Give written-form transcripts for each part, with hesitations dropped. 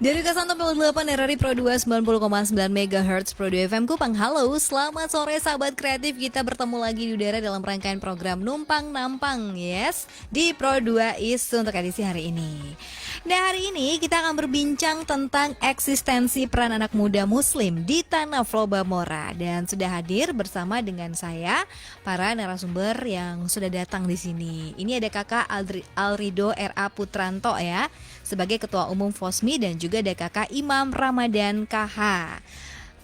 Dari Kasanto 8 RRI Pro 2 90,9 MHz Pro 2 FM Kupang. Halo, selamat sore sahabat kreatif. Kita bertemu lagi di udara dalam rangkaian program Numpang Nampang, yes, di Pro 2 Isu untuk edisi hari ini. Nah, hari ini kita akan berbincang tentang eksistensi peran anak muda muslim di Tanah Flow Bamora. Dan sudah hadir bersama dengan saya para narasumber yang sudah datang di sini. Ini ada Kakak Alrido R.A. Putranto ya, sebagai Ketua Umum FOSMI, dan juga ada Kakak Imam Ramadan KH.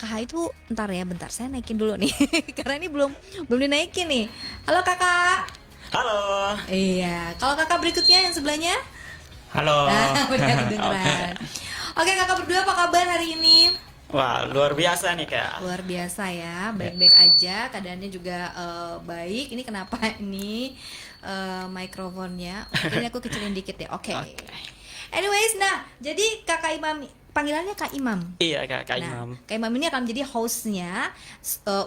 KH itu bentar saya naikin dulu nih karena ini belum dinaikin nih. Halo Kakak. Halo. Iya, kalau Kakak berikutnya yang sebelahnya. Halo. Nah, udah kedengeran. Oke Kakak berdua, apa kabar hari ini? Wah, luar biasa nih Kak. Luar biasa ya, baik-baik aja, keadaannya juga baik. Ini kenapa ini mikrofonnya? Ini aku kecilin dikit ya. Oke. Anyways, nah, jadi Kakak Imam, panggilannya Kak Imam. Iya Kak Imam. Kak Imam ini akan menjadi hostnya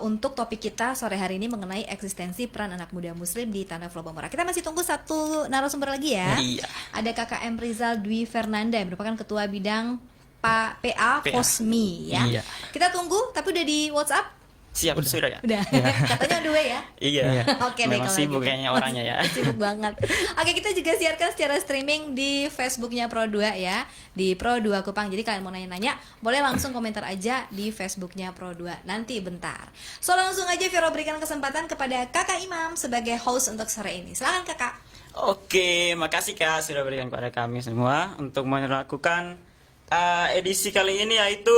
untuk topik kita sore hari ini mengenai eksistensi peran anak muda muslim di Tanah Flow Bamora. Kita masih tunggu satu narasumber lagi ya. Iya. Ada Kakak M. Rizal Dwi Fernanda yang merupakan Ketua Bidang PA FOSMI ya. Iya. Kita tunggu, tapi udah di WhatsApp? Siap, sudah ya? Udah. Katanya on the way ya? Iya. Oke deh, Memang kalau sibuk gitu. kayaknya orangnya ya. Sibuk banget. Oke, kita juga siarkan secara streaming di Facebooknya Pro 2 ya, di Pro 2 Kupang. Jadi kalian mau nanya-nanya, boleh langsung komentar aja di Facebooknya Pro 2 nanti bentar. So langsung aja Vero berikan kesempatan kepada Kakak Imam sebagai host untuk sore ini. Silakan Kakak. Oke, makasih Kak sudah berikan kepada kami semua untuk melakukan edisi kali ini, yaitu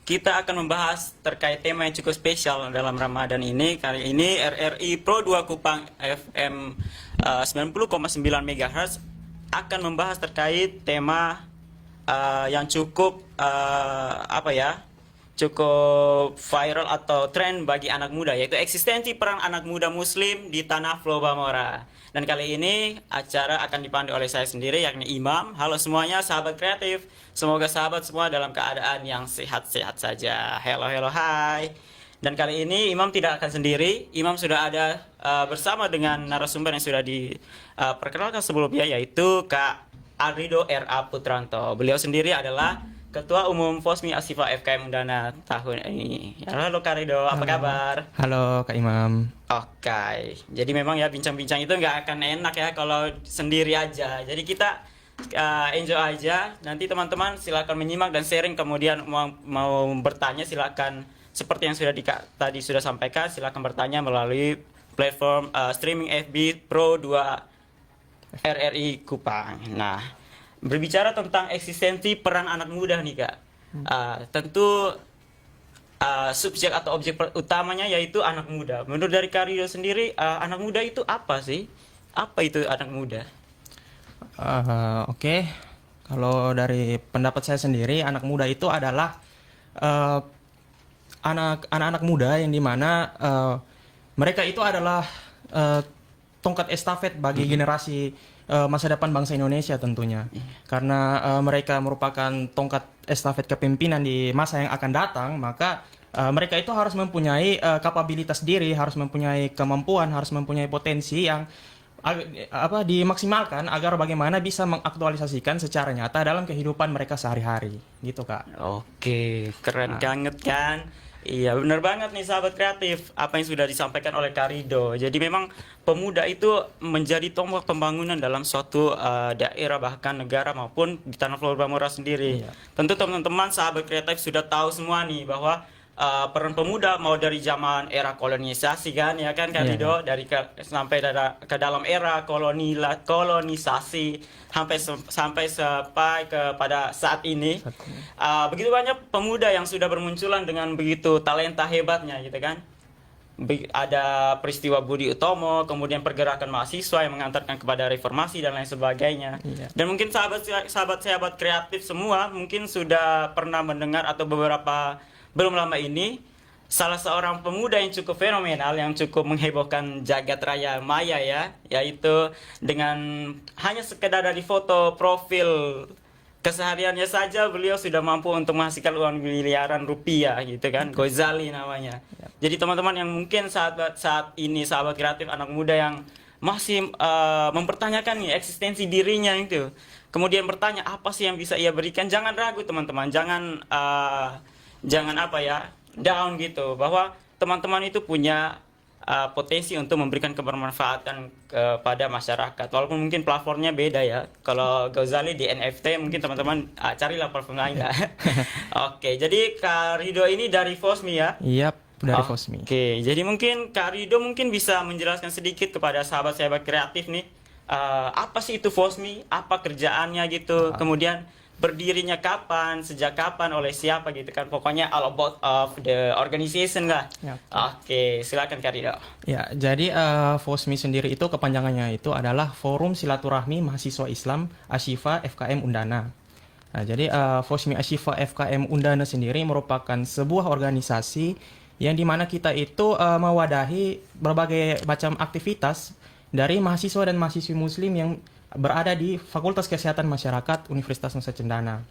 kita akan membahas terkait tema yang cukup spesial dalam Ramadan ini. Kali ini RRI Pro 2 Kupang FM 90,9 MHz akan membahas terkait tema yang cukup cukup viral atau tren bagi anak muda, yaitu eksistensi peran anak muda muslim di Tanah Flow Bamora. Dan kali ini acara akan dipandu oleh saya sendiri, yakni Imam. Halo semuanya, sahabat kreatif. Semoga sahabat semua dalam keadaan yang sehat-sehat saja. Hello, hai. Dan kali ini Imam tidak akan sendiri. Imam sudah ada bersama dengan narasumber yang sudah diperkenalkan sebelumnya, yaitu Kak Alrido R.A. Putranto. Beliau sendiri adalah Ketua Umum FOSMI Asifa FKM Undana tahun ini. Halo Kak Rido, apa kabar? Halo Kak Imam. Oke, jadi memang ya bincang-bincang itu nggak akan enak ya kalau sendiri aja. Jadi kita enjoy aja. Nanti teman-teman silakan menyimak dan sharing. Kemudian mau bertanya silakan, seperti yang sudah tadi sudah sampaikan, silakan bertanya melalui platform streaming FB Pro 2 RRI Kupang. Nah, berbicara tentang eksistensi peran anak muda nih Kak, tentu subjek atau objek utamanya yaitu anak muda. Menurut dari Kak Rio sendiri, anak muda itu apa sih? Apa itu anak muda? Oke. Kalau dari pendapat saya sendiri, anak muda itu adalah anak-anak muda yang dimana mereka itu adalah tongkat estafet bagi generasi masa depan bangsa Indonesia tentunya. Karena mereka merupakan tongkat estafet kepemimpinan di masa yang akan datang, maka mereka itu harus mempunyai kapabilitas diri, harus mempunyai kemampuan, harus mempunyai potensi yang dimaksimalkan agar bagaimana bisa mengaktualisasikan secara nyata dalam kehidupan mereka sehari-hari, gitu Kak. Oke, keren banget kan? Iya, benar banget nih sahabat kreatif apa yang sudah disampaikan oleh Kak Rido. Jadi memang pemuda itu menjadi tonggak pembangunan dalam suatu daerah, bahkan negara maupun di Tanah Flow Bamora sendiri. Iya. Tentu teman-teman sahabat kreatif sudah tahu semua nih bahwa peran pemuda mau dari zaman era kolonisasi kan, ya kan Kak Rido, dari sampai ke dalam era kolonisasi sampai kepada saat ini. Begitu banyak pemuda yang sudah bermunculan dengan begitu talenta hebatnya gitu kan. Ada peristiwa Budi Utomo, kemudian pergerakan mahasiswa yang mengantarkan kepada reformasi dan lain sebagainya. Iya. Dan mungkin sahabat kreatif semua mungkin sudah pernah mendengar atau belum lama ini salah seorang pemuda yang cukup fenomenal, yang cukup menghebohkan jagat raya maya ya, yaitu dengan hanya sekedar dari foto profil kesehariannya saja beliau sudah mampu untuk menghasilkan uang miliaran rupiah gitu kan. Ghazali namanya. Jadi teman-teman yang mungkin saat ini sahabat kreatif anak muda yang masih mempertanyakan nih eksistensi dirinya itu. Kemudian bertanya apa sih yang bisa ia berikan. Jangan ragu teman-teman, jangan apa ya, down gitu, bahwa teman-teman itu punya potensi untuk memberikan kebermanfaatan kepada masyarakat. Walaupun mungkin platformnya beda ya. Kalau Ghazali di NFT, mungkin teman-teman carilah platform lain lah. Oke, jadi Kak Rido ini dari Fosmi ya? Iya, dari Fosmi. Oke, jadi mungkin Kak Rido mungkin bisa menjelaskan sedikit kepada sahabat-sahabat kreatif nih, apa sih itu Fosmi, apa kerjaannya gitu, kemudian berdirinya kapan, sejak kapan, oleh siapa gitu kan, pokoknya all about of the organization lah. Ya. Oke, silakan Kak Rido. Ya, jadi FOSMI sendiri itu kepanjangannya itu adalah Forum Silaturahmi Mahasiswa Islam Ashifa FKM Undana. Nah, jadi FOSMI Ashifa FKM Undana sendiri merupakan sebuah organisasi yang dimana kita itu mewadahi berbagai macam aktivitas dari mahasiswa dan mahasiswi Muslim yang berada di Fakultas Kesehatan Masyarakat Universitas Nusa Cendana.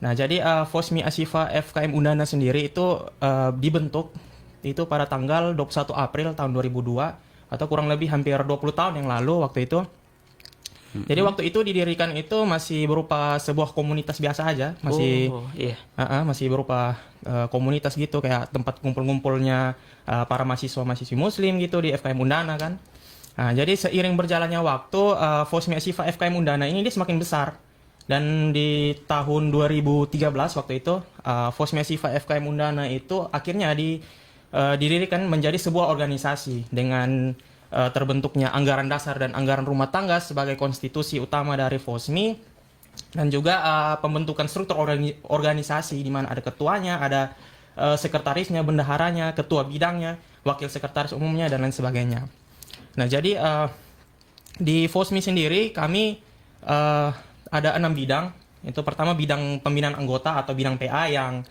Nah, jadi FOSMI Ashifa FKM Undana sendiri itu dibentuk itu pada tanggal 21 April tahun 2002 atau kurang lebih hampir 20 tahun yang lalu waktu itu. Jadi waktu itu didirikan itu masih berupa sebuah komunitas biasa aja, masih masih berupa komunitas gitu, kayak tempat kumpul-kumpulnya para mahasiswa-mahasiswi Muslim gitu di FKM Undana kan. Nah, jadi seiring berjalannya waktu, FOSMI Ashifa FKM Undana ini dia semakin besar. Dan di tahun 2013 waktu itu, FOSMI Ashifa FKM Undana itu akhirnya didirikan menjadi sebuah organisasi dengan terbentuknya anggaran dasar dan anggaran rumah tangga sebagai konstitusi utama dari FOSMI, dan juga pembentukan struktur organisasi di mana ada ketuanya, ada sekretarisnya, bendaharanya, ketua bidangnya, wakil sekretaris umumnya, dan lain sebagainya. Nah, jadi di FOSMI sendiri kami ada 6 bidang. Itu pertama bidang pembinaan anggota atau bidang PA yang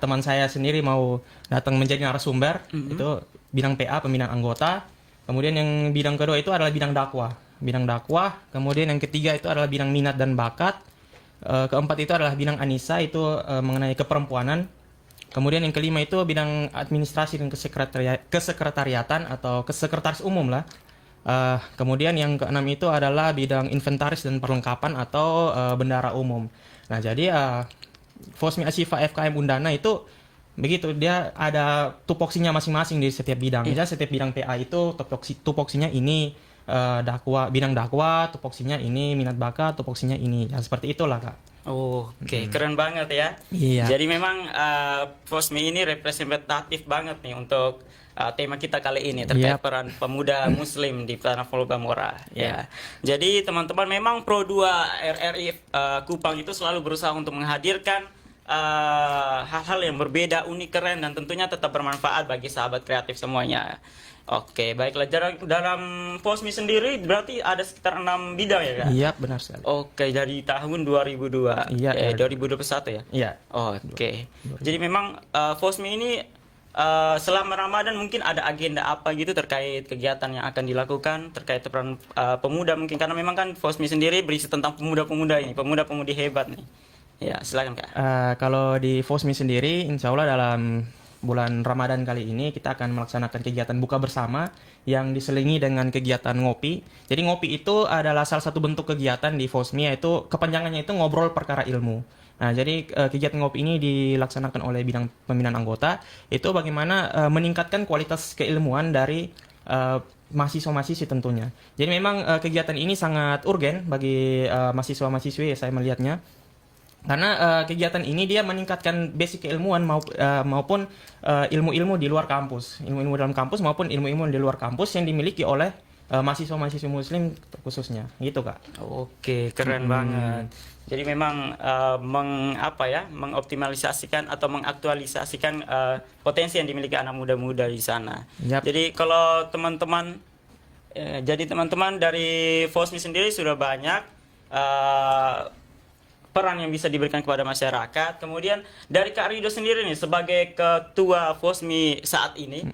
teman saya sendiri mau datang menjadi narasumber. Itu bidang PA, pembinaan anggota. Kemudian yang bidang kedua itu adalah bidang dakwah. Bidang dakwah. Kemudian yang ketiga itu adalah bidang minat dan bakat. Keempat itu adalah bidang Anissa, itu mengenai keperempuanan. Kemudian yang kelima itu bidang administrasi dan kesekretariatan atau kesekretaris umum lah. Kemudian yang keenam itu adalah bidang inventaris dan perlengkapan atau bendara umum. Nah, jadi FOSMI Ashifa FKM Undana itu begitu, dia ada tupoksinya masing-masing di setiap bidang. Jadi setiap bidang PA itu tupoksinya ini bidang dakwah, tupoksinya ini minat bakat, tupoksinya ini. Ya, seperti itulah, Kak. Oke, keren banget ya. Iya. Jadi memang FOSMI ini representatif banget nih untuk tema kita kali ini terkait peran pemuda Muslim di Tanah Pulau Bamora. Ya. Jadi teman-teman, memang Pro 2 RRI Kupang itu selalu berusaha untuk menghadirkan hal-hal yang berbeda, unik, keren, dan tentunya tetap bermanfaat bagi sahabat kreatif semuanya. Oke, baiklah. Dalam FOSMI sendiri berarti ada sekitar 6 bidang ya, Kak? Iya, benar sekali. Oke, dari tahun 2002. Iya, 2021 ya? Iya. Oke. Jadi memang FOSMI ini selama Ramadan mungkin ada agenda apa gitu terkait kegiatan yang akan dilakukan terkait peran pemuda mungkin, karena memang kan FOSMI sendiri berisi tentang pemuda-pemuda ini, pemuda-pemudi hebat nih. Ya, silakan, Kak. Kalau di FOSMI sendiri, insya Allah dalam bulan Ramadan kali ini kita akan melaksanakan kegiatan buka bersama yang diselingi dengan kegiatan ngopi. Jadi ngopi itu adalah salah satu bentuk kegiatan di FOSMI, yaitu kepanjangannya itu ngobrol perkara ilmu. Nah, jadi kegiatan ngopi ini dilaksanakan oleh bidang pembinaan anggota, itu bagaimana meningkatkan kualitas keilmuan dari mahasiswa-mahasiswi tentunya. Jadi memang kegiatan ini sangat urgen bagi mahasiswa-mahasiswi, saya melihatnya. Karena kegiatan ini dia meningkatkan basic keilmuan maupun ilmu-ilmu di luar kampus, ilmu-ilmu dalam kampus maupun ilmu-ilmu di luar kampus yang dimiliki oleh mahasiswa-mahasiswi Muslim khususnya, gitu, Kak. Oke, keren banget. Jadi memang mengoptimalisasikan atau mengaktualisasikan potensi yang dimiliki anak muda-muda di sana. Yap. Jadi kalau teman-teman dari FOSMI sendiri sudah banyak peran yang bisa diberikan kepada masyarakat. Kemudian dari Kak Rido sendiri nih sebagai ketua FOSMI saat ini,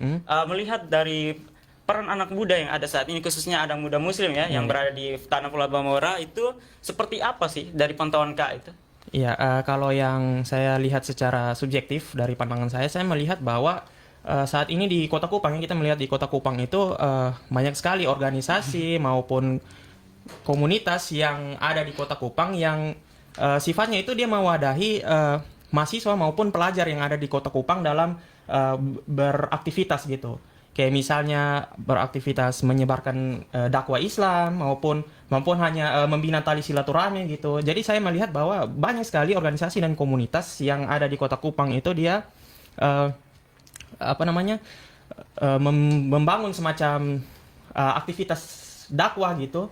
melihat dari peran anak muda yang ada saat ini, khususnya anak muda Muslim ya, yang berada di Tanah Pulau Bamora, itu seperti apa sih dari pantauan Kak itu? Iya, kalau yang saya lihat secara subjektif dari pandangan saya melihat bahwa saat ini di Kota Kupang, yang kita melihat di Kota Kupang itu banyak sekali organisasi maupun komunitas yang ada di Kota Kupang yang sifatnya itu dia mewadahi mahasiswa maupun pelajar yang ada di Kota Kupang dalam beraktivitas gitu. Kayak misalnya beraktivitas menyebarkan dakwah Islam maupun hanya membina tali silaturahmi gitu. Jadi saya melihat bahwa banyak sekali organisasi dan komunitas yang ada di Kota Kupang itu dia membangun semacam aktivitas dakwah gitu,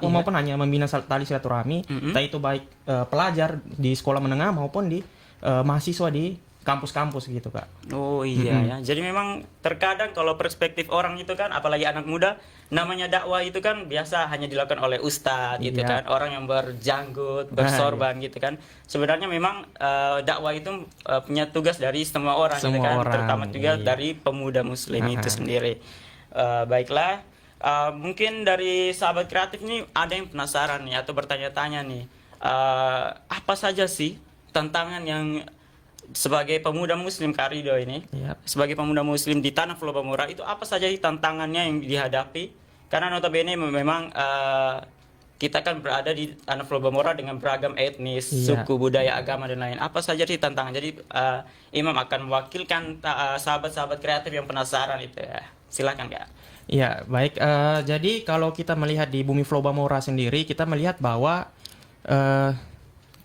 maupun hanya membina tali silaturahmi, entah itu baik pelajar di sekolah menengah maupun di mahasiswa di kampus-kampus gitu, Kak. Oh iya ya. Jadi memang terkadang kalau perspektif orang itu kan, apalagi anak muda, namanya dakwah itu kan biasa hanya dilakukan oleh ustadz gitu Iya. kan, orang yang berjanggut, bersorban gitu kan. Sebenarnya memang dakwah itu punya tugas dari semua orang gitu Semua kan, orang, terutama juga iya. dari pemuda muslim itu sendiri. Baiklah, mungkin dari sahabat kreatif ini ada yang penasaran nih atau bertanya-tanya nih, apa saja sih tantangan yang sebagai pemuda muslim Kak Rido ini, Iya. sebagai pemuda muslim di tanah Pulau Bamora itu apa saja sih tantangannya yang dihadapi? Karena notabene memang kita kan berada di tanah Pulau Bamora dengan beragam etnis, Iya. suku, budaya, agama dan lain. Apa saja sih tantangan? Jadi Imam akan mewakilkan sahabat-sahabat kreatif yang penasaran itu ya. Silakan Kak. Ya, baik. Jadi kalau kita melihat di Bumi Flow Bamora sendiri, kita melihat bahwa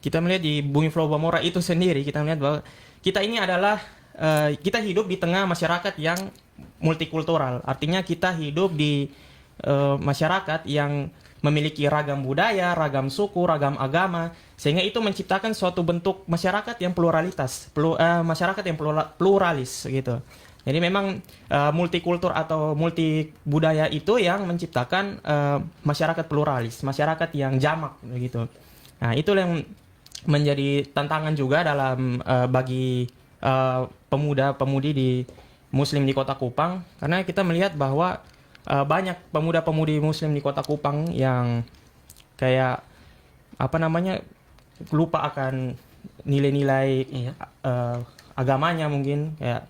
di Bumi Flow Bamora itu sendiri, kita melihat bahwa kita ini adalah kita hidup di tengah masyarakat yang multikultural. Artinya kita hidup di masyarakat yang memiliki ragam budaya, ragam suku, ragam agama, sehingga itu menciptakan suatu bentuk masyarakat yang masyarakat yang pluralis gitu. Jadi memang multikultur atau multi budaya itu yang menciptakan masyarakat pluralis, masyarakat yang jamak begitu. Nah, itu yang menjadi tantangan juga dalam bagi pemuda-pemudi di Muslim di Kota Kupang, karena kita melihat bahwa banyak pemuda-pemudi Muslim di Kota Kupang yang kayak lupa akan nilai-nilai Iya. agamanya mungkin kayak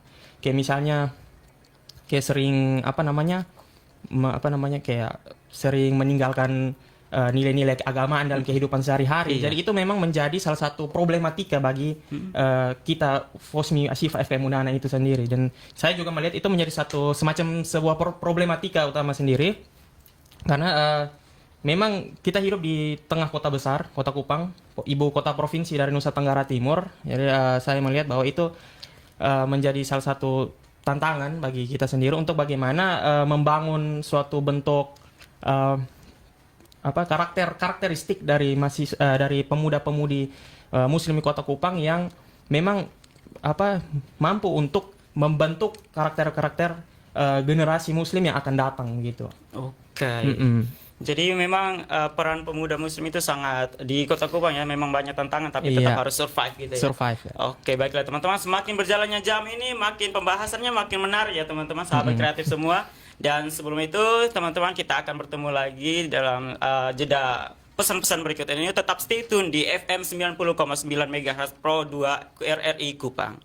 misalnya kayak sering kayak sering meninggalkan nilai-nilai keagamaan dalam kehidupan sehari-hari. Iya. Jadi itu memang menjadi salah satu problematika bagi kita Fosmi Ashifa FM Unana itu sendiri. Dan saya juga melihat itu menjadi sebuah problematika utama sendiri. Karena memang kita hidup di tengah kota besar, Kota Kupang, ibu kota provinsi dari Nusa Tenggara Timur. Jadi saya melihat bahwa itu menjadi salah satu tantangan bagi kita sendiri untuk bagaimana membangun suatu bentuk karakteristik dari dari pemuda-pemudi Muslim di Kota Kupang yang memang mampu untuk membentuk karakter-karakter generasi Muslim yang akan datang gitu. Oke. Jadi memang peran pemuda muslim itu sangat di Kota Kupang ya, memang banyak tantangan tapi tetap Iya. harus survive gitu ya. Survive. Ya. Oke, baiklah teman-teman, semakin berjalannya jam ini makin pembahasannya makin menarik ya teman-teman sahabat kreatif semua. Dan sebelum itu teman-teman kita akan bertemu lagi dalam jeda pesan-pesan berikut ini. Tetap stay tune di FM 90,9 MHz Pro 2 RRI Kupang.